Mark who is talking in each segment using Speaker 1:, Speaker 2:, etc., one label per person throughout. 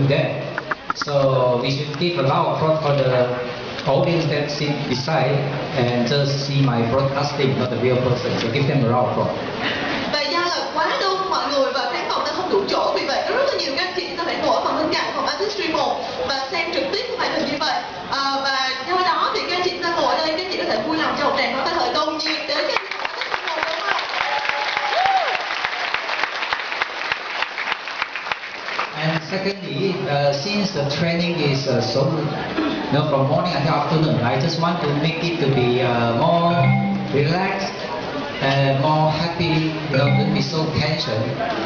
Speaker 1: that. So we should give a lot of applause for the audience that sit beside and just see my broadcasting, not the real person. So give them a lot of applause.
Speaker 2: Và do là quá đông mọi người và khán phòng ta không đủ chỗ, vì vậy có rất là nhiều các anh chị chúng ta phải ngồi ở phần bên cạnh phòng Artistry 1 và xem trực tiếp cái màn hình như vậy. Và do đó thì các anh chị chúng ta ngồi ở đây, các anh chị có thể vui lòng cho một tràng pháo tay thời công nhiệt đến các anh chị phòng Artistry 1 đúng không?
Speaker 1: And secondly, since the training is so, from morning until afternoon, I just want to make it to be more relaxed and more happy, don't be so tension.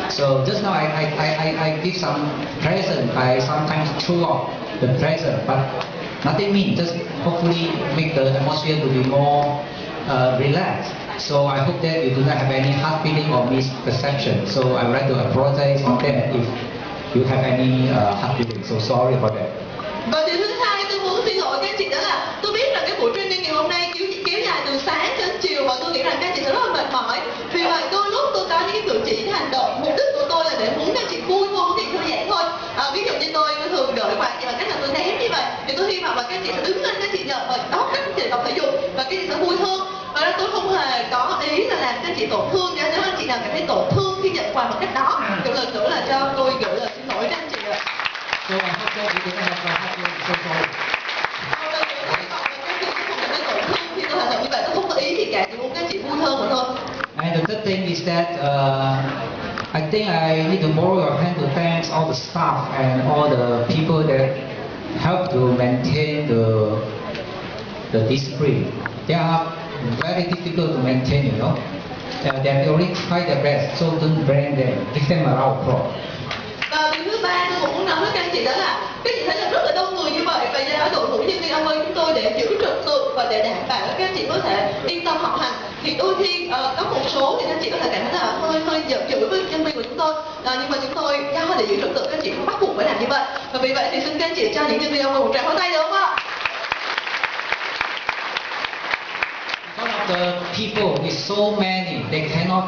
Speaker 1: So just now I give some present. I sometimes throw off the present, but nothing mean. Just hopefully make the atmosphere to be more relaxed. So I hope that you do not have any hard feeling or misperception. So I would like to apologize on that if you have any hard feeling. So sorry for that.
Speaker 2: Và điều thứ hai tôi muốn xin lỗi các anh chị đó là tôi biết rằng cái buổi training ngày hôm nay kéo dài từ sáng đến chiều và tôi nghĩ rằng các anh chị sẽ rất là mệt mỏi. Vì vậy đôi lúc tôi có những cái cử chỉ, những hành động, mục đích của tôi là để muốn các anh chị vui thôi, muốn các anh chị thư giãn thôi. Ví dụ như tôi thường gửi quà chị bằng cách là tôi ném như vậy, thì tôi hy vọng là các anh chị sẽ đứng lên, các anh chị nhận và đó các anh chị tập thể dục và các anh chị sẽ vui hơn. Và đó tôi không hề có ý là làm các anh chị tổn thương. Nếu anh chị nào cảm thấy tổn thương khi nhận quà bằng cách đó, một lần nữa là cho tôi gửi lời xin lỗi các anh chị ạ.
Speaker 1: So I hope that you do not have a hard feeling. So sorry.
Speaker 2: Khi tôi hành động như vậy tôi không có ý gì cả, chỉ muốn các chị vui hơn mà thôi.
Speaker 1: And the third thing is that I think I need to borrow your hand to thank all the staff and all the people that help to maintain the discipline. They are very difficult to maintain, you know. They only try their best, so don't blame them. Give them a lot of applause.
Speaker 2: Và điều thứ ba tôi cũng muốn nói với các anh chị đó là các chị thấy là rất là đông người như vậy và do đó đội ngũ nhân viên Amway chúng tôi để giữ trật tự và để đảm bảo các anh chị có thể yên tâm học hành, thì đôi khi có một số thì các anh chị có thể cảm thấy là hơi giận dữ với nhân viên của chúng tôi, nhưng mà chúng tôi do để giữ trật tự các anh chị cũng bắt buộc phải làm như vậy. Và vì vậy thì xin các anh chị cho những nhân viên Amway một tràng pháo tay được không ạ?
Speaker 1: The people is so many, they cannot,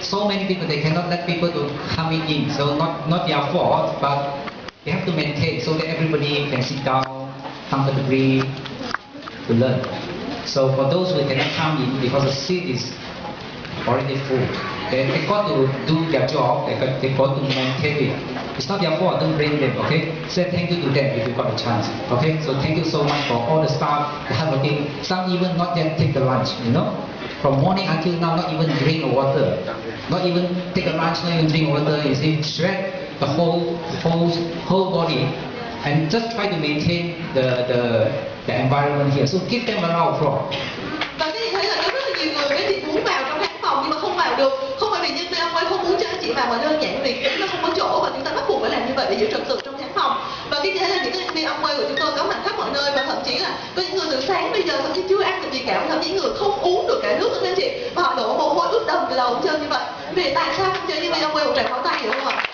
Speaker 1: so many people, they cannot let people to come in. So not their fault, but they have to maintain so that everybody can sit down comfortably to learn. So for those who cannot come in because the seat is already full, they got to do their job, they got to maintain it. It's not their fault, don't blame them, okay? Say thank you to them if you got a chance, okay? So thank you so much for all the staff, the hardworking. Some even not yet take the lunch, you know? From morning until now, not even drink water. Not even take a lunch, not even drink water. You see, sweat the whole body. And just try to maintain the environment here. So give them a lot of applause.
Speaker 2: Và các chị thấy là có rất là nhiều người, các chị muốn vào trong khán phòng nhưng mà không vào được. Không phải vì nhân viên Amway không muốn cho các chị vào, mà đơn giản vì chúng ta không có chỗ và chúng ta bắt buộc phải làm như vậy để giữ trật tự trong khán phòng. Và các chị thấy là những nhân viên Amway của chúng tôi có mặt khắp mọi nơi và thậm chí là có những người từ sáng bây giờ thậm chí chưa ăn được gì cả, thậm chí những người không uống được cả nước nữa các chị, và họ đổ mồ hôi ướt đầm từ đầu đến chân như vậy. Vì tại sao không cho nhân viên Amway một tràng pháo tay được không ạ?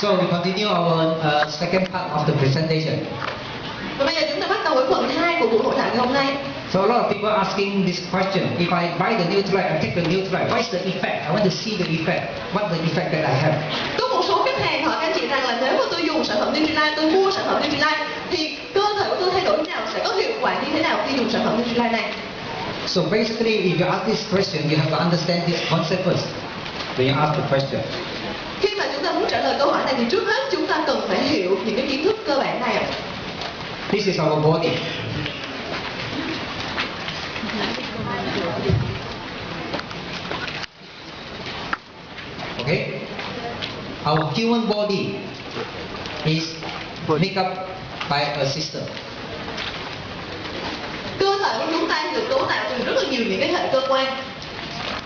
Speaker 1: So we continue our second part of the presentation.
Speaker 2: Và bây giờ chúng ta bắt đầu với phần 2 của buổi hội thảo ngày hôm nay.
Speaker 1: So a lot of people asking this question: if I buy the Nutrilite and take the Nutrilite, what's the effect? I want to see the effect. What's the effect that I have?
Speaker 2: Có một số khách hàng hỏi các anh chị rằng là nếu mà tôi dùng sản phẩm Nutrilite, tôi mua sản phẩm Nutrilite thì cơ thể của tôi thay đổi thế nào, sẽ có hiệu quả như thế nào khi dùng sản phẩm Nutrilite này?
Speaker 1: So basically, if you ask this question, you have to understand this concept first. When you ask the question.
Speaker 2: Khi mà chúng ta muốn trả lời câu hỏi này thì trước hết chúng ta cần phải hiểu những cái kiến thức cơ bản này ạ.
Speaker 1: This is our body. Okay? Our human body is made up by a system.
Speaker 2: Cơ thể của chúng ta được cấu tạo từ rất là nhiều những cái hệ cơ quan.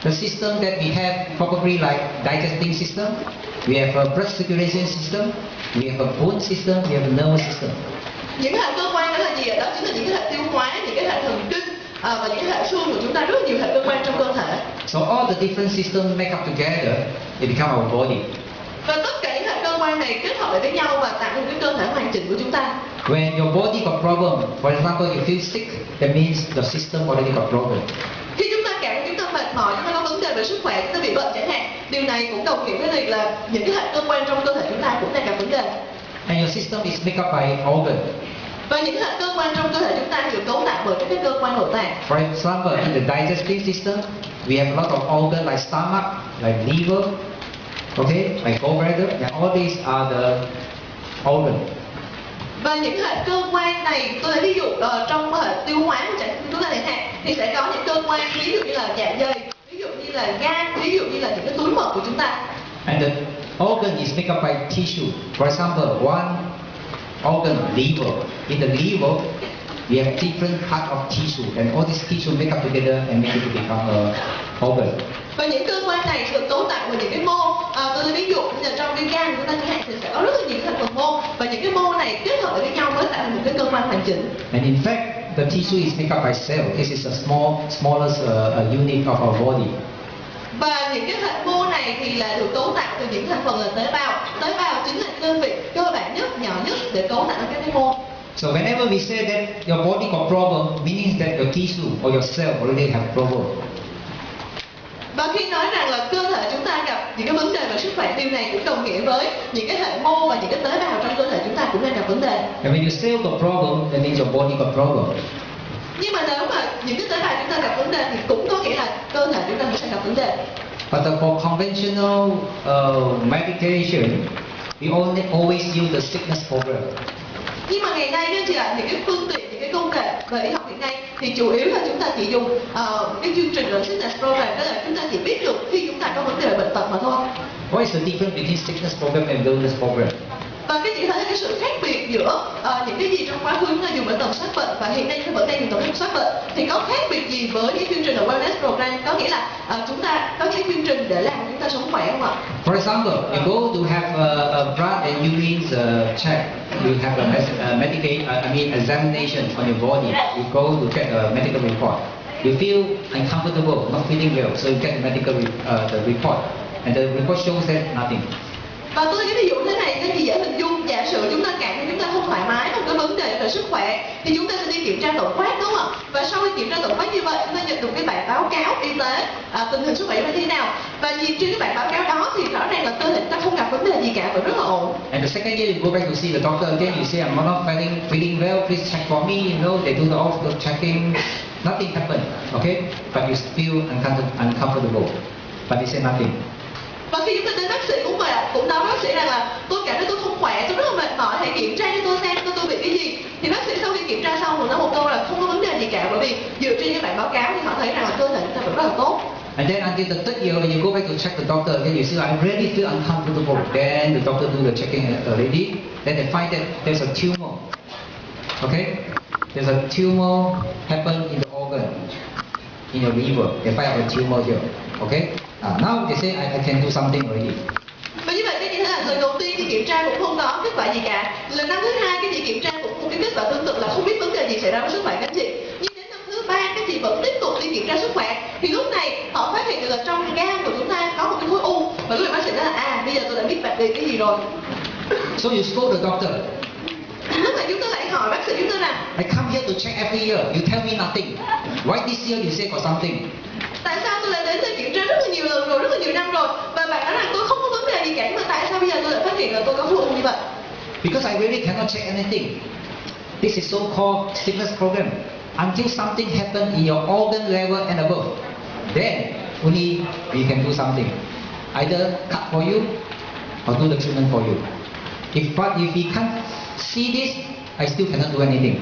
Speaker 1: The system that we have probably like digesting system, we have a blood circulation system, we have a bone system, we have a nervous system.
Speaker 2: Những hệ cơ quan đó là gì ạ? Đó chính là những cái hệ tiêu hóa, những cái hệ thần kinh và những cái hệ xương của chúng ta, rất nhiều hệ cơ quan trong cơ thể.
Speaker 1: So all the different systems make up together, it become our body.
Speaker 2: Và tất cả những hệ cơ quan này kết hợp lại với nhau và tạo nên cái cơ thể hoàn chỉnh của chúng ta.
Speaker 1: When your body got problem, for example, you feel sick, that means the system already got problem.
Speaker 2: Khi chúng ta cảm thấy chúng ta mệt mỏi, chúng ta có vấn đề về sức khỏe, chúng ta bị bệnh chẳng hạn, điều này cũng đồng nghĩa với việc là những cái hệ cơ quan trong cơ thể chúng ta cũng đang gặp vấn đề.
Speaker 1: And your system is made up by organ.
Speaker 2: Và những hệ cơ quan trong cơ thể chúng ta được cấu tạo bởi các cái cơ quan nội tạng.
Speaker 1: For example, in the digestive system, we have a lot of organs like stomach, like liver, okay, like gallbladder, and all these are the organs.
Speaker 2: Và những hệ cơ quan này, tôi lấy ví dụ trong hệ tiêu hóa của chúng ta chẳng hạn, thì sẽ có những cơ quan ví dụ như là dạ dày, ví dụ như là gan, ví dụ như là những cái túi mật của chúng ta.
Speaker 1: And the organ is made up by tissue. For example, one organ, liver. In the liver, we have different part of tissue, and all these tissue make up together and make it to become a organ.
Speaker 2: Và những cơ quan này được cấu tạo bởi những cái mô. Tôi lấy ví dụ như là trong cái gan của chúng ta chẳng hạn thì sẽ có rất là nhiều thành phần mô, và những cái mô này kết hợp với nhau mới tạo thành một cái cơ quan hoàn chỉnh.
Speaker 1: And in fact, the tissue is made up by cell. This is a smallest unit of our body.
Speaker 2: Và những cái hệ mô này thì là được cấu tạo từ những thành phần là tế bào. Tế bào chính là đơn vị cơ bản nhất, nhỏ nhất để cấu tạo các cái mô.
Speaker 1: So whenever we say that your body got problem, meaning that your tissue or your cell already have problem.
Speaker 2: Và khi nói rằng là cơ thể chúng ta gặp những cái vấn đề về sức khỏe, điều này cũng đồng nghĩa với những cái hệ mô và những cái tế bào trong cơ thể chúng ta cũng đang gặp vấn đề.
Speaker 1: And when your cell got problem, that means your body got problem.
Speaker 2: Nhưng mà nếu mà những cái tế bào chúng ta gặp vấn đề thì cũng có nghĩa là cơ thể chúng ta cũng sẽ gặp vấn đề.
Speaker 1: But for conventional medication, we always use the sickness problem.
Speaker 2: Nhưng mà ngày nay anh chị ạ, những cái phương tiện, những cái công nghệ về y học hiện nay thì chủ yếu là chúng ta chỉ dùng cái chương trình là sickness program, tức là chúng ta chỉ biết được khi chúng ta có vấn đề về bệnh tật mà thôi.
Speaker 1: What is the difference between sickness problem and wellness problem?
Speaker 2: Và cái chỉ thấy cái sự khác biệt giữa những cái gì trong quá khứ là dùng để tầm soát bệnh và hiện nay chúng ta vẫn đang dùng tầm soát bệnh, thì có khác biệt gì với cái chương trình là wellness program, có nghĩa là chúng ta có những chương trình để làm chúng ta sống khỏe không ạ?
Speaker 1: For example, you go to have a blood and urine check. You have a examination on your body. You go to get a medical report. You feel uncomfortable, not feeling well, so you get the medical the report, and the report shows that nothing.
Speaker 2: Và tôi lấy cái ví dụ thế này, cái gì dễ hình dung. Giả sử chúng ta cảm thấy chúng ta không thoải mái, không có vấn đề về sức khỏe, thì chúng ta sẽ đi kiểm tra tổng quát, đúng không ạ? Và sau khi kiểm tra tổng quát như vậy, chúng ta nhận được cái bản báo cáo y tế, tình hình sức khỏe như thế nào. Và nhìn trên cái bản báo cáo đó thì rõ ràng là cơ thể chúng ta không gặp vấn đề gì cả và rất là ổn.
Speaker 1: And the second year you go back to see the doctor again, you say I'm not feeling well, please check for me. You know, they do the checking, nothing happened. Okay, but you feel uncomfortable, but they say nothing.
Speaker 2: Và khi chúng ta đến bác sĩ cũng nói bác sĩ rằng là tôi cảm thấy tôi không khỏe, tôi rất là mệt mỏi, hãy kiểm tra cho tôi xem tôi bị cái gì. Thì bác sĩ sau khi kiểm tra xong rồi nói một câu là không có vấn đề gì cả, bởi vì dựa trên những bản báo cáo thì họ thấy rằng là cơ thể chúng ta vẫn rất là tốt.
Speaker 1: And then until the third year, when you go back to check the doctor again, you see I really feel uncomfortable. Then the doctor do the checking already. Then they find that there's a tumor. Okay, there's a tumor happen in the organ, in your liver. They find out a tumor here. Okay. Now they say I can do something already.
Speaker 2: Và như vậy cái như thế là lần đầu tiên thì kiểm tra cũng không có kết quả gì cả. Lần năm thứ hai cái chị kiểm tra cũng một cái kết quả tương tự là không biết vấn đề gì xảy ra với sức khỏe các chị. Nhưng đến năm thứ ba các chị vẫn tiếp tục đi kiểm tra sức khỏe. Thì lúc này họ phát hiện được là trong gan của chúng ta có một cái khối u. Và lúc này bác sĩ nói là bây giờ tôi đã biết bạn bị cái gì rồi.
Speaker 1: So you scold the doctor.
Speaker 2: Lúc này chúng ta lại hỏi bác sĩ chúng ta rằng
Speaker 1: I come here to check every year. You tell me nothing. Why this year you say got something?
Speaker 2: Tại sao tôi lại đến đây kiểm tra rất là nhiều lần rồi, rất là nhiều năm rồi, và bạn nói rằng tôi không có vấn đề gì cả, nhưng mà tại sao bây giờ tôi lại phát hiện là tôi có khối u như vậy?
Speaker 1: Because I really cannot check anything. This is so-called sickness program. Until something happens in your organ level and above, then only we can do something. Either cut for you or do the treatment for you. If we can't see this, I still cannot do anything.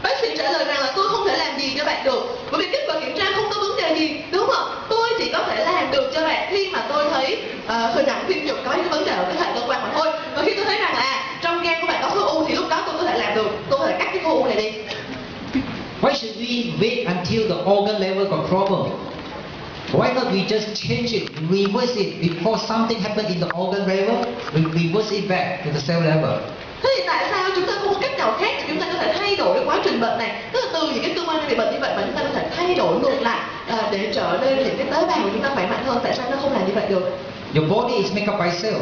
Speaker 2: Bác sĩ trả lời rằng là tôi không thể làm gì cho bạn được, bởi vì kết quả kiểm tra không có vấn đề gì, đúng không ạ? Tôi chỉ có thể làm được cho bạn khi mà tôi thấy hình ảnh phim chụp có những vấn đề ở cái hệ cơ quan mà thôi. Và khi tôi thấy rằng là trong gan của bạn có khối u thì lúc đó tôi có thể làm được, tôi có thể cắt cái khối u này đi.
Speaker 1: Why should we wait until the organ level got problem? Why not we just change it, reverse it before something happens in the organ level? We reverse it back to the cell level.
Speaker 2: Thế thì tại sao chúng ta không có cách nào khác để chúng ta có thể thay đổi cái quá trình bệnh này? Tức là từ những cái cơ quan bị bệnh như vậy mà chúng ta có thể thay đổi ngược lại để trở nên những cái tế bào của chúng ta khỏe mạnh hơn. Tại sao nó không làm như vậy được?
Speaker 1: Your body is made up by cell.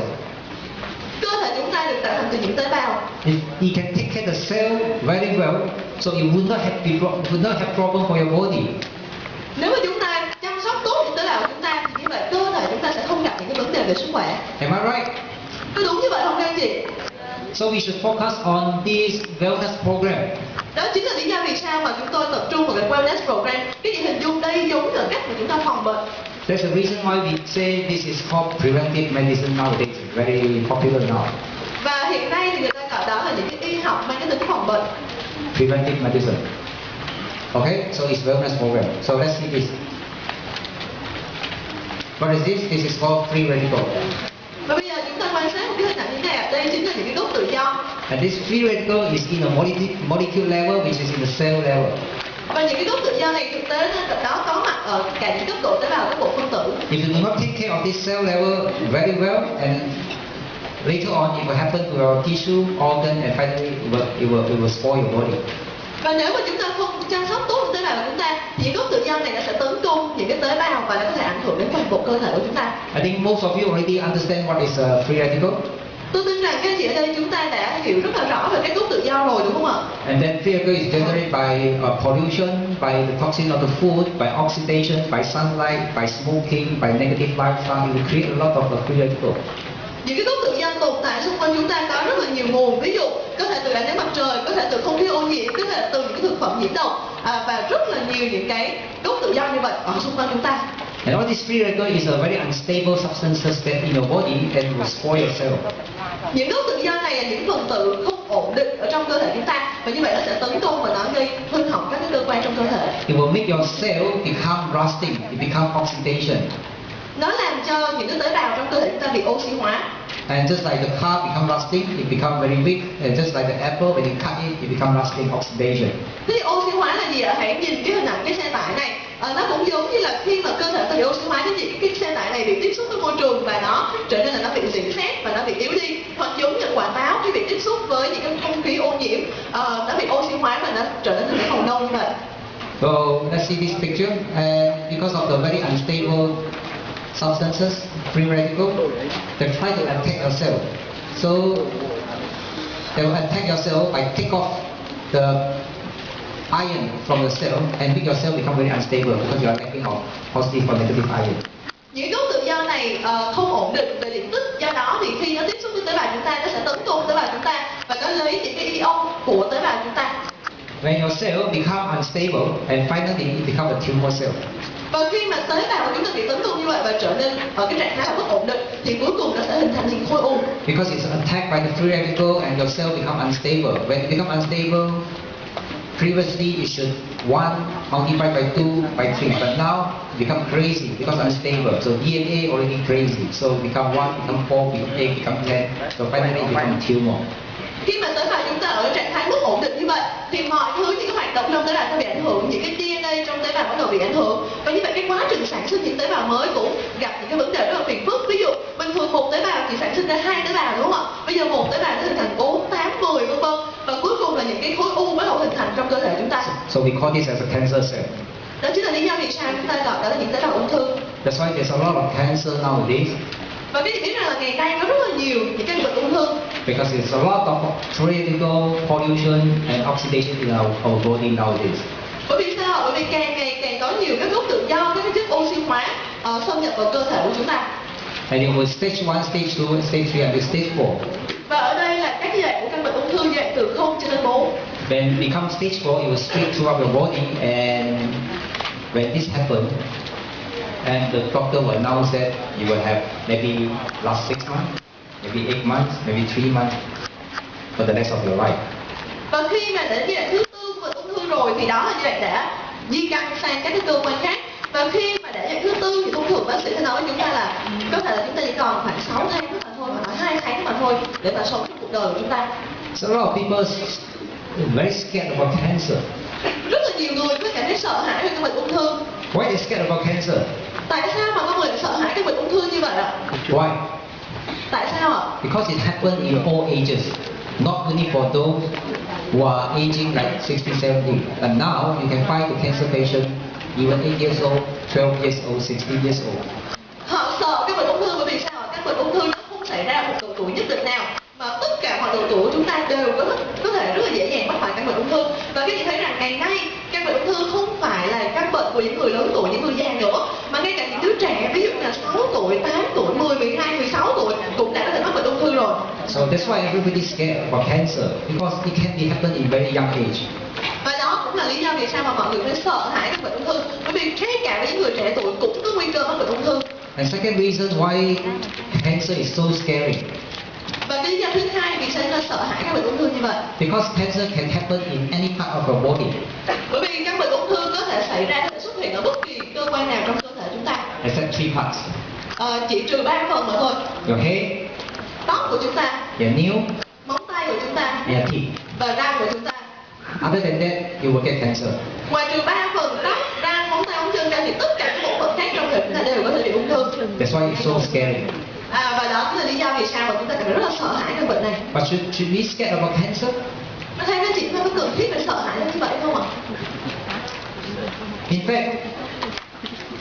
Speaker 2: Cơ thể chúng ta được tạo thành từ những tế bào.
Speaker 1: If you can take care of the cell, well, so you would not have problem for your body.
Speaker 2: Nếu mà chúng ta chăm sóc tốt những tế bào của chúng ta thì như vậy cơ thể chúng ta sẽ không gặp những cái vấn đề về sức khỏe.
Speaker 1: Am I right?
Speaker 2: Có đúng như vậy không các anh chị?
Speaker 1: So we should focus on this wellness program.
Speaker 2: Đó chính là lý do vì sao mà chúng tôi tập trung vào cái wellness program. Cái gì hình dung đây giống như là cách mà chúng ta phòng bệnh.
Speaker 1: That's the reason why we say this is called preventive medicine nowadays. Very popular now.
Speaker 2: Và hiện nay thì người ta gọi đó là những cái y học mang cái tính phòng bệnh.
Speaker 1: Preventive medicine. Okay, so it's wellness program. So let's see this. What is this? This is called free radical.
Speaker 2: Và bây giờ chúng ta quan sát một cái hình ảnh như thế này. Đây chính là những cái gốc tự do.
Speaker 1: And this free radical is in a molecule level, which is in the cell level.
Speaker 2: Và những cái gốc tự do này thực tế nó có mặt ở cả những cấp độ tế bào, các bộ phân tử.
Speaker 1: If you do not take care of this cell level very well, and later on it will happen to your tissue, organ, and finally it will spoil your body.
Speaker 2: Và nếu mà chúng ta không chăm sóc tốt tế bào của chúng ta, thì gốc tự do này nó sẽ tấn công những cái tế bào và nó có thể ảnh hưởng đến toàn bộ cơ thể của chúng ta.
Speaker 1: I think most of you already understand what is a free radical.
Speaker 2: Tôi tin rằng các chị ở đây chúng ta đã hiểu rất là rõ về cái gốc tự do rồi đúng không ạ?
Speaker 1: And then free radical is generated by pollution, by the toxin of the food, by oxidation, by sunlight, by smoking, by negative lifestyle. It will create a lot of free radical.
Speaker 2: Những cái gốc tự do tồn tại xung quanh chúng ta có rất là nhiều nguồn, ví dụ có thể từ ánh nắng mặt trời, có thể từ không khí ô nhiễm, có thể từ những cái thực phẩm nhiễm độc, và rất là nhiều những cái gốc tự do như vậy ở xung quanh chúng ta.
Speaker 1: And all this free radical is a very unstable substances that in your body and will spoil your cell.
Speaker 2: Những gốc tự do này là những phần tử không ổn định ở trong cơ thể chúng ta, và như vậy nó sẽ tấn công và nó gây hư hỏng các cái cơ quan trong cơ thể.
Speaker 1: It will make your cell become rusting, it become oxidation.
Speaker 2: Nó làm cho những cái tế bào trong cơ thể chúng ta bị oxy hóa.
Speaker 1: And just like the car become rusting, it become very weak. And just like the apple, when you cut it become rusting, oxidation.
Speaker 2: Thế thì oxy hóa là gì ạ? Hãy nhìn cái hình ảnh cái xe tải này. Nó cũng giống như là khi mà cơ thể ta bị oxy hóa, cái xe tải này bị tiếp xúc với môi trường và nó trở nên là nó bị rỉ sét và nó bị yếu đi. Hoặc giống như quả táo khi bị tiếp xúc với những cái không khí ô nhiễm, nó bị oxy hóa và nó trở nên thành cái màu nâu như vậy.
Speaker 1: So let's see this picture. And because of the very unstable substances, free radical, they try to attack your cell. So they will attack your cell by take off the iron from the cell and make your cell become very unstable because you are lacking of positive or negative iron.
Speaker 2: Những gốc tự do này không ổn định về điện tích, do đó thì khi nó tiếp xúc với tế bào chúng ta, nó sẽ tấn công tế bào chúng ta và nó lấy những cái ion của tế bào chúng ta.
Speaker 1: When your cell become unstable and finally it become a tumor cell.
Speaker 2: Và khi mà tế bào của chúng ta bị tấn công như vậy và trở nên ở cái trạng thái là bất ổn định, thì cuối cùng nó sẽ hình thành những khối u.
Speaker 1: Because it's attacked by the free radical and your cell become unstable. When it become unstable, previously it should 1 multiplied by 2 by 3, but now it become crazy because unstable. So DNA already crazy. So become 1, become 4, become 8, become 10. So finally it become tumor.
Speaker 2: Khi mà tế bào chúng ta ở trạng thái bất ổn định như vậy, thì mọi thứ những cái hoạt động trong tế bào sẽ bị ảnh hưởng, những cái DNA trong tế bào bắt đầu bị ảnh hưởng, và như vậy cái quá trình sản sinh những tế bào mới cũng gặp những cái vấn đề rất là phiền phức. Ví dụ bình thường một tế bào chỉ sản sinh ra 2 tế bào đúng không ạ? Bây giờ một tế bào nó hình thành 4, 8, 10 vân vân, và cuối cùng là những cái khối u bắt đầu hình thành trong cơ thể chúng ta.
Speaker 1: So we call this as a cancer cell.
Speaker 2: Đó chính là lý do vì sao chúng ta gọi đó là những tế bào ung thư.
Speaker 1: That's why there's a lot of cancer nowadays.
Speaker 2: Và cái gì biết rằng là ngày nay có rất là nhiều những cái bệnh ung thư.
Speaker 1: Because there's a lot of free radical pollution and oxidation in our body nowadays.
Speaker 2: Bởi vì sao? Bởi vì càng ngày càng có nhiều các gốc tự do, các chất oxy hóa xâm nhập vào cơ thể của chúng ta.
Speaker 1: And it was stage 1, stage 2, stage 3 and stage 4.
Speaker 2: Và ở đây là các giai đoạn của căn bệnh ung thư giai đoạn từ 0 cho đến 4.
Speaker 1: When it becomes stage 4, it will spread throughout your body, and when this happens, and the doctor will announce that you will have maybe last 6 months, maybe 8 months, maybe 3 months for the rest of your life.
Speaker 2: Và khi mà đến giai đoạn thứ 4 của ung thư rồi thì đó là giai đoạn đã di căn sang các cái cơ quan khác. Và khi mà đã giai đoạn thứ 4 thì thông thường bác sĩ sẽ nói với chúng ta là có thể là chúng ta chỉ còn khoảng 6 tháng mà thôi, hoặc là 2 tháng mà thôi để mà sống cuộc đời của chúng ta.
Speaker 1: So a lot of people are very scared about cancer.
Speaker 2: Rất là nhiều người có cảm thấy sợ hãi về căn bệnh ung thư.
Speaker 1: Why they scared about cancer?
Speaker 2: Tại sao mà con người sợ hãi căn bệnh ung thư như vậy ạ?
Speaker 1: Why?
Speaker 2: Tại sao ạ?
Speaker 1: Because it happened in all ages, not only for those who are aging like 60, 70. And now you can find the cancer patient even 8 years old, 12 years old, 16 years old.
Speaker 2: Họ sợ cái bệnh ung thư bởi vì sao ạ? Các bệnh ung thư nó không xảy ra ở một độ tuổi nhất định nào, mà tất cả mọi độ tuổi của chúng ta đều có thể rất là dễ dàng mắc phải căn bệnh ung thư.
Speaker 1: So that's why everybody's scared about cancer because it can be happen in very young age.
Speaker 2: Và đó cũng là lý do vì sao mà mọi người mới sợ hãi các bệnh ung thư. Bởi vì ngay cả với những người trẻ tuổi cũng có nguy cơ mắc bệnh ung thư.
Speaker 1: And second reason why cancer is so scary.
Speaker 2: Và cái lý do thứ hai vì sao chúng ta sợ hãi các bệnh ung thư như vậy?
Speaker 1: Because cancer can happen in any part of your body.
Speaker 2: Bởi vì các bệnh ung thư có thể xảy ra, có thể xuất hiện ở bất kỳ cơ quan nào trong cơ thể chúng ta.
Speaker 1: Except 3 parts.
Speaker 2: Chỉ trừ 3 phần mà thôi.
Speaker 1: Your head,
Speaker 2: Tóc của chúng ta,
Speaker 1: your nail,
Speaker 2: móng tay của chúng ta,
Speaker 1: and your teeth.
Speaker 2: và răng của chúng ta.
Speaker 1: Other than that, you will get cancer.
Speaker 2: Ngoài trừ 3 phần tóc, răng, móng tay, móng chân ra thì tất cả các bộ phận khác trong thể chúng ta đều có thể bị ung thư.
Speaker 1: That's why it's so scary.
Speaker 2: Và đó cũng là lý do vì sao mà chúng ta cảm thấy rất là sợ hãi cái bệnh này.
Speaker 1: But should we scared about cancer?
Speaker 2: Nó theo các chị, có cần thiết phải sợ hãi như vậy không ạ?
Speaker 1: In fact,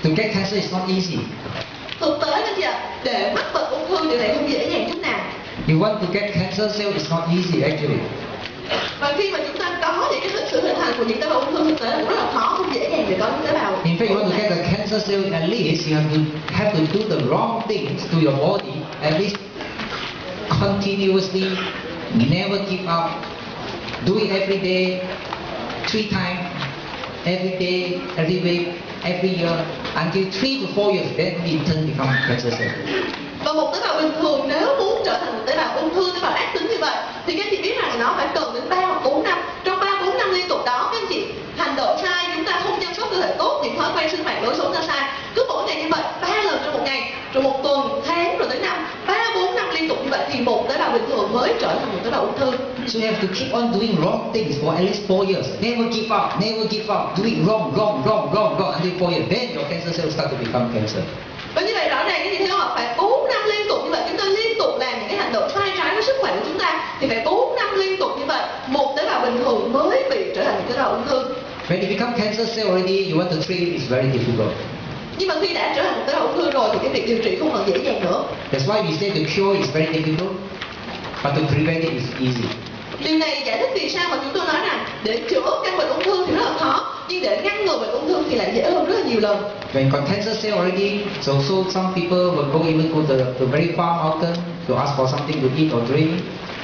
Speaker 1: to get cancer is not easy.
Speaker 2: Thực tế anh chị ạ, để mắc bệnh ung thư điều này không dễ dàng chút nào.
Speaker 1: You want to get cancer cell, it's not easy actually.
Speaker 2: Và khi mà chúng ta có những cái sự hình thành của những tế bào ung thư thực tế là cũng rất là khó, không dễ dàng để có những tế bào.
Speaker 1: In fact, you want to get a cancer cell, at least you have to do the wrong things to your body, at least continuously, never give up, do it every day, 3 times, every day, every week, every year, until 3 to 4 years, then it turn become cancer cell.
Speaker 2: Và một tế bào bình thường nếu muốn trở thành một tế bào ung thư, tế bào ác tính như vậy thì các chị biết rằng nó phải cần đến 3 hoặc 4 năm. Trong 3-4 năm liên tục đó các anh chị hành động sai, chúng ta không chăm sóc cơ thể tốt, những thói quen sinh hoạt lối sống ra sai, cứ mỗi ngày như vậy 3 lần trong một ngày, rồi một tuần, tháng, rồi tới năm, 3-4 năm liên tục như vậy thì một tế bào bình thường mới trở thành một tế bào ung thư.
Speaker 1: So you have to keep on doing wrong things for at least 4 years. Never give up, never give up. Do it wrong until 4 years. Then your cancer cells start to become cancer.
Speaker 2: Và như vậy rõ ràng cái gì thấy không ạ? Phải 4 năm liên tục như vậy, chúng ta liên tục làm những cái hành động sai trái với sức khỏe của chúng ta thì phải 4 năm liên tục như vậy, một tế bào bình thường mới bị trở thành một tế bào ung thư.
Speaker 1: When it becomes cancer cell already, you want to treat it is very difficult.
Speaker 2: Nhưng mà khi đã trở thành một tế bào ung thư rồi thì cái việc điều trị không còn dễ dàng nữa.
Speaker 1: That's why we say the cure is very difficult, but to prevent it is easy.
Speaker 2: Điều này giải thích vì sao mà chúng tôi nói rằng để chữa căn bệnh ung thư thì rất là khó, nhưng để ngăn ngừa bệnh ung thư thì lại dễ hơn rất là nhiều lần.
Speaker 1: When got cancer cell already, so some people will even go to very far mountain to ask for something to eat or drink,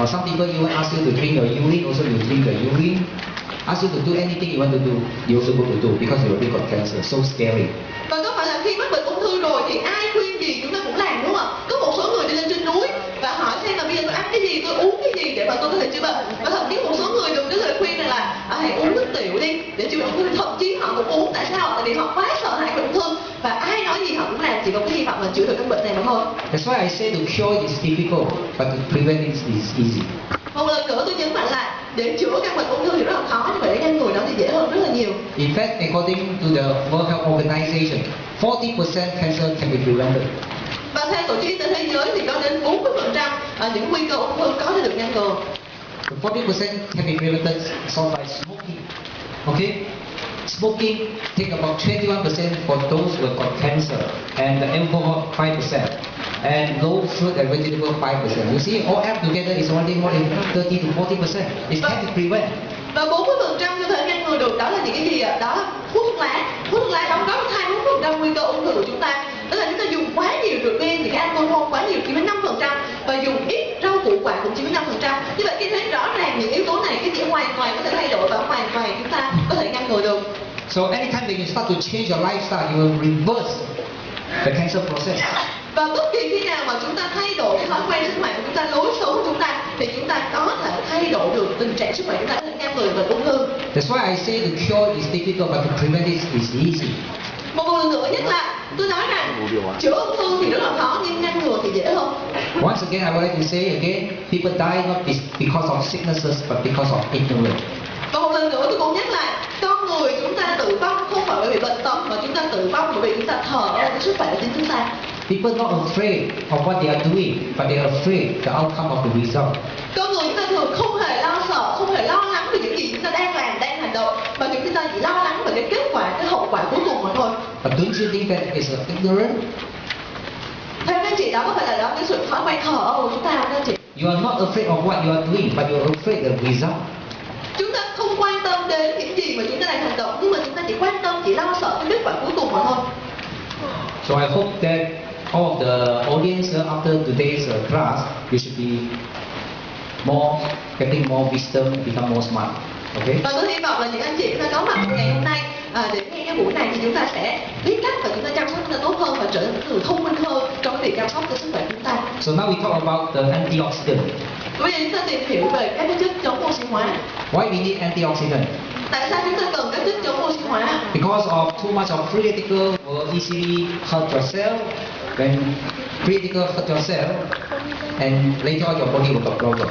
Speaker 1: or some people even ask you to drink your urine, also you drink the urine. Ask you to do anything you want to do, you also go to do because you already got cancer. So scary.
Speaker 2: Và có phải là khi mắc bệnh ung thư rồi thì ai khuyên gì chúng ta cũng làm đúng không ạ? Có một số người đi lên trên núi và hỏi xem là bây giờ tôi ăn cái gì, tôi uống cái gì để mà tôi có thể chữa bệnh. Và thậm chí một số người được cái lời khuyên này là hãy uống nước tiểu đi để chữa bệnh ung thư. Thậm chí họ cũng uống, tại sao? Tại vì họ quá sợ hãi bệnh ung thư và ai nói gì họ cũng làm, chỉ có cái hy vọng là chữa được căn bệnh này mà thôi.
Speaker 1: That's why I say to cure is difficult, but to prevent it is easy.
Speaker 2: Một lần nữa tôi nhấn mạnh lại, để chữa căn bệnh ung thư thì rất là khó, nhưng mà để ngăn ngừa nó thì dễ hơn rất là nhiều.
Speaker 1: In fact, according to the World Health Organization, 40% cancer can be prevented.
Speaker 2: Và theo tổ chức y tế thế giới thì có đến 40% những nguy cơ ung thư có thể được ngăn ngừa.
Speaker 1: The 40% can be prevented solved by smoking. Okay? Smoking take about 21% for those who have got cancer, and the alcohol 5%, and low fruit and vegetable 5%. You see, all add together is already more than 30 to 40%. It can be prevented.
Speaker 2: Và 40% có thể ngăn ngừa được đó là những cái gì ạ? Đó là hút thuốc lá. Hút thuốc lá đóng góp 24% nguy cơ ung thư của chúng ta. Đó là chúng ta dùng quá nhiều rượu bia, những cái alcohol quá nhiều chiếm đến 5% và dùng ít rau củ quả cũng chiếm đến 5%. Như vậy khi thấy rõ ràng những yếu tố này cái gì hoàn toàn có thể thay đổi và hoàn toàn chúng ta có thể ngăn ngừa được.
Speaker 1: So anytime that you start to change your lifestyle, you will reverse the cancer process.
Speaker 2: Và bất kỳ khi nào mà chúng ta thay đổi cái thói quen sinh hoạt của chúng ta, lối sống của chúng ta thì chúng ta có thể thay đổi được tình trạng sức khỏe chúng ta có thể ngăn ngừa bệnh ung thư.
Speaker 1: That's why I say the cure is difficult, but to prevent it is easy.
Speaker 2: Một lần nữa nhất là tôi nói rằng chữa ung thư thì rất là khó nhưng ngăn ngừa thì dễ hơn.
Speaker 1: Once again, I would like to say again, people die not because of sicknesses, but because of ignorance.
Speaker 2: Và một lần nữa tôi cũng nhắc lại, con người chúng ta tử vong không phải bởi vì bệnh tật mà chúng ta tử vong bởi vì chúng ta thờ ơ với sức khỏe của chính chúng ta.
Speaker 1: People not afraid of what they are doing, but they are afraid the outcome of the result.
Speaker 2: Con người chúng ta thường không hề lo sợ, không hề lo lắng về những gì chúng ta đang làm, đang hành động, mà chúng ta chỉ lo lắng về cái kết quả, cái hậu quả cuối cùng mà thôi.
Speaker 1: But don't you think that is ignorant?
Speaker 2: Theo các chị đó có phải là đó cái sự thói quen thờ ơ của chúng ta không các chị?
Speaker 1: You are not afraid of what you are doing, but you are afraid of the result.
Speaker 2: Chúng ta không quan tâm đến những gì mà chúng ta đang hành động, nhưng mà chúng ta chỉ quan tâm, chỉ lo sợ cái kết quả cuối cùng mà thôi.
Speaker 1: So I hope that all of the audience after today's class, you should be getting more wisdom, become more smart. Okay.
Speaker 2: Và tôi hy vọng là những anh chị đã có mặt ngày hôm nay để nghe cái buổi này thì chúng ta sẽ biết cách và chúng ta chăm sóc chúng ta tốt hơn và trở nên người thông minh hơn trong cái việc chăm sóc cho sức khỏe chúng ta.
Speaker 1: So now we talk about the antioxidant.
Speaker 2: Bây giờ chúng ta tìm hiểu về các cái chất chống oxy hóa.
Speaker 1: Why we need antioxidant?
Speaker 2: Tại sao chúng ta cần các chất chống oxy hóa?
Speaker 1: Because of too much of free radical will easily hurt your cell. When free radical hurt your cell, and later on your body will have problem.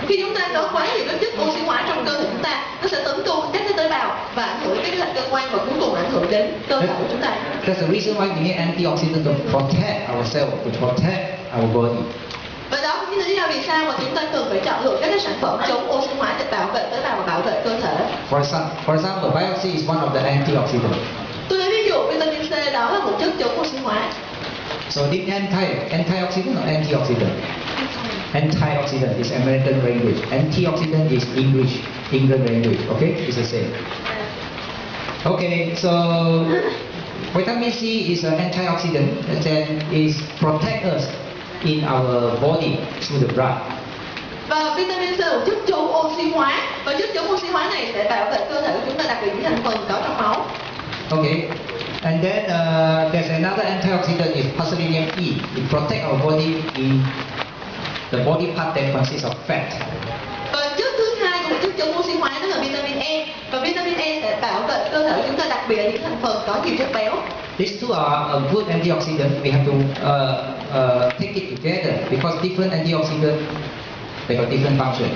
Speaker 2: Khi chúng ta có quá nhiều các chất oxy hóa trong cơ thể chúng ta, nó sẽ tấn công các cái tế bào và ảnh hưởng đến các cơ quan và cuối cùng ảnh hưởng đến cơ thể của chúng ta.
Speaker 1: That's the reason why we need antioxidant to protect ourselves, to protect our body.
Speaker 2: Và đó cũng là lý do vì sao mà chúng ta cần phải chọn lựa các cái sản phẩm chống oxy hóa để bảo vệ tế bào và bảo vệ cơ thể.
Speaker 1: For example, bioxy is one of the antioxidants.
Speaker 2: Tôi lấy ví dụ vitamin C đó là một chất chống oxy hóa.
Speaker 1: So this antioxidant or antioxidant? Antioxidant is American language. Antioxidant is English language. Okay, it's the same. Okay, so vitamin C is an antioxidant that is protect us in our body through the blood.
Speaker 2: Và vitamin C là một chất chống oxy hóa và chất chống oxy hóa này sẽ bảo vệ cơ thể của chúng ta, đặc biệt những thành phần có trong máu.
Speaker 1: Okay, and then there's another antioxidant is Pasolinium E. It protects our body in the body part that consists of fat.
Speaker 2: Và chất thứ hai của một chất chống oxy hóa đó là vitamin E, và vitamin E sẽ bảo vệ cơ thể của chúng ta, đặc biệt là những thành phần có nhiều chất béo.
Speaker 1: These two are a good antioxidant. We have to take it together because different antioxidant they got different function.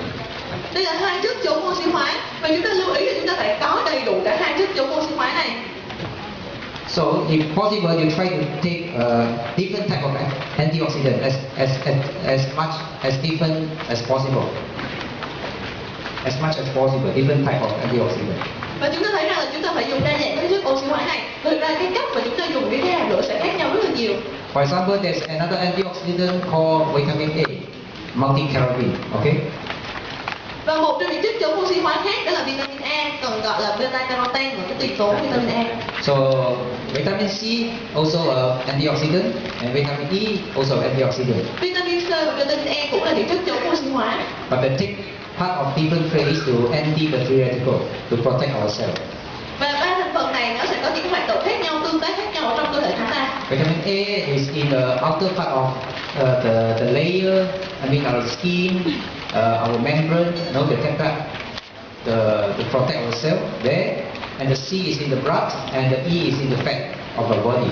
Speaker 2: Đây là hai chất chống oxy hóa và chúng ta lưu ý là chúng ta phải có đầy đủ cả hai chất chống oxy hóa này.
Speaker 1: So, if possible, you try to take different type of antioxidant as much as different as possible. As much as possible, different type of antioxidant.
Speaker 2: Và chúng ta thấy rằng là chúng ta phải dùng đa dạng các chất oxy hóa này. Thực ra cái cách mà chúng ta dùng cái hàm lượng sẽ khác nhau rất là nhiều.
Speaker 1: For example, there's another antioxidant called vitamin A, multi-calorie. Okay.
Speaker 2: Và một trong những chất chống oxy hóa khác đó là vitamin A, còn gọi là beta-carotene, một cái tuyệt tố vitamin A.
Speaker 1: So vitamin C also antioxidant and vitamin E also antioxidant.
Speaker 2: Vitamin C và vitamin E cũng là những chất chống oxy hóa.
Speaker 1: But they take part of different phase to anti-free radical to protect ourselves.
Speaker 2: Và ba thành phần này nó sẽ có những hoạt động khác nhau, tương tác khác nhau trong cơ thể chúng ta.
Speaker 1: Vitamin A is in the outer part of the layer, I mean our skin, our membrane, to protect ourselves there. And the C is in the blood, and the E is in the fat of our body.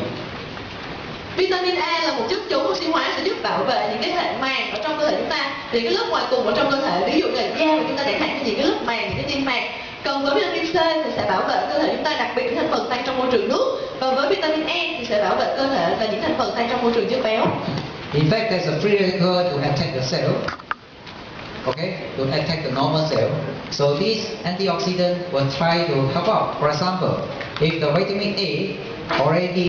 Speaker 2: Vitamin A là một chất chống oxy hóa sẽ giúp bảo vệ những cái hệ màng ở trong cơ thể chúng ta, những cái lớp ngoài cùng ở trong cơ thể, ví dụ như là da của chúng ta chẳng hạn, những cái lớp màng, những cái niêm mạc. Còn với vitamin C thì sẽ bảo vệ cơ thể chúng ta, đặc biệt những thành phần tan trong môi trường nước. Còn với vitamin E thì sẽ bảo vệ cơ thể và những thành phần tan trong môi trường chất béo.
Speaker 1: In fact, there's a free radical to attack the cell. Okay, to attack the normal cell. So these antioxidants will try to help out. For example, if the vitamin A already